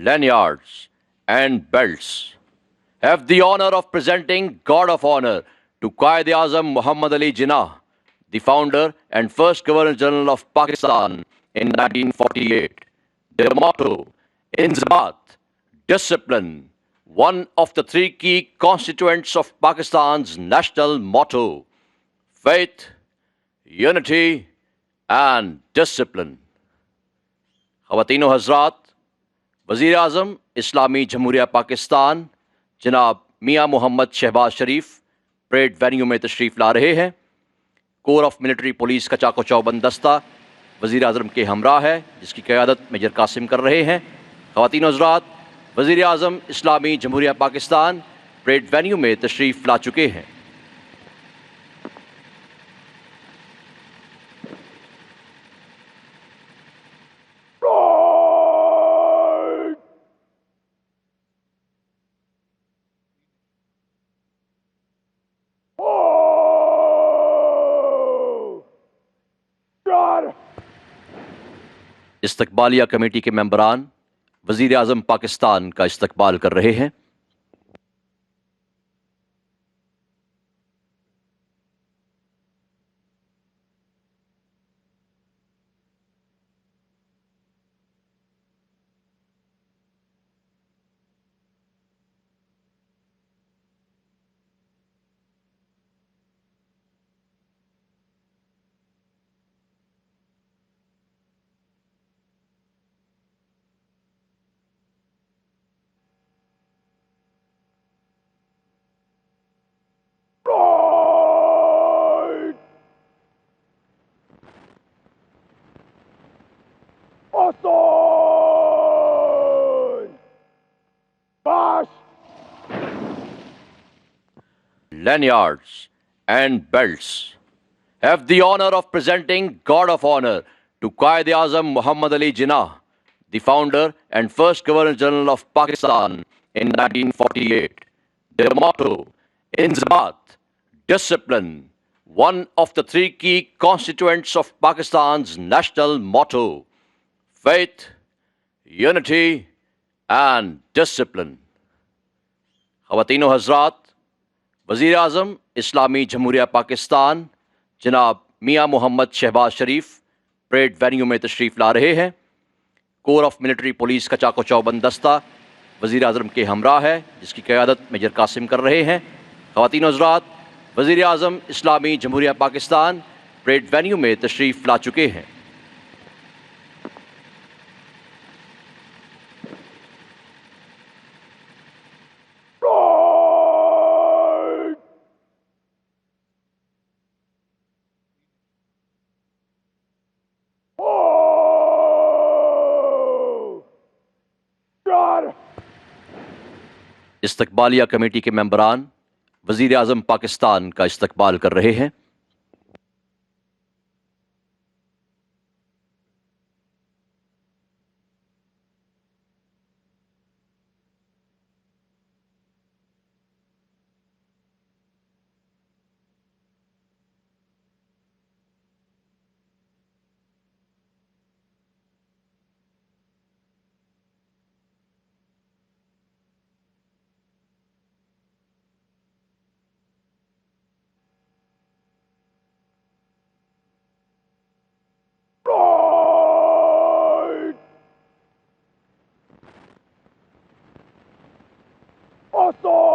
lanyards, and belts. Have the honor of presenting Guard of Honor to Quaid-e-Azam Muhammad Ali Jinnah, the founder and first Governor-General of Pakistan in 1948. Their motto, Inzamat, discipline, one of the three key constituents of Pakistan's national motto, faith, unity, and discipline. ख़वातीनो हज़रात, वज़ीर आज़म इस्लामी जमहूरिया पाकिस्तान जनाब मियाँ मोहम्मद शहबाज शरीफ parade venue में तशरीफ़ ला रहे हैं। Core of military police का चाको चौबंद दस्ता वज़ीर आज़म के हमरा है, जिसकी क़यादत मेजर कासिम कर रहे हैं। ख़वातीनो हज़रात, वज़ीर आज़म इस्लामी जमहूरिया पाकिस्तान परेड वेन्यू में तशरीफ़ ला चुके हैं। इस्तकबालिया कमेटी के मेंबरान वज़ीर आज़म पाकिस्तान का इस्तकबाल कर रहे हैं। Lanyards and belts. Have the honor of presenting Guard of Honor to Quaid-e-Azam Muhammad Ali Jinnah, the founder and first Governor-General of Pakistan in 1948. Their motto, Inzamat, discipline, one of the three key constituents of Pakistan's national motto, faith, unity, and discipline. ख़वातीनो हज़रात, वज़ीर आज़म इस्लामी जमहूरिया पाकिस्तान जनाब मियाँ मोहम्मद शहबाज शरीफ parade venue में तशरीफ़ ला रहे हैं। Core of military police का चाको चौबंद दस्ता वज़ीर आज़म के हमरा है, जिसकी क़यादत मेजर कासिम कर रहे हैं। ख़वातीनो हज़रात, वज़ीर आज़म इस्लामी जमहूरिया पाकिस्तान परेड वेन्यू में तशरीफ़ ला चुके हैं। इस्तकबालिया कमेटी के मेंबरान वज़ीर आज़म पाकिस्तान का इस्तकबाल कर रहे हैं। Awesome!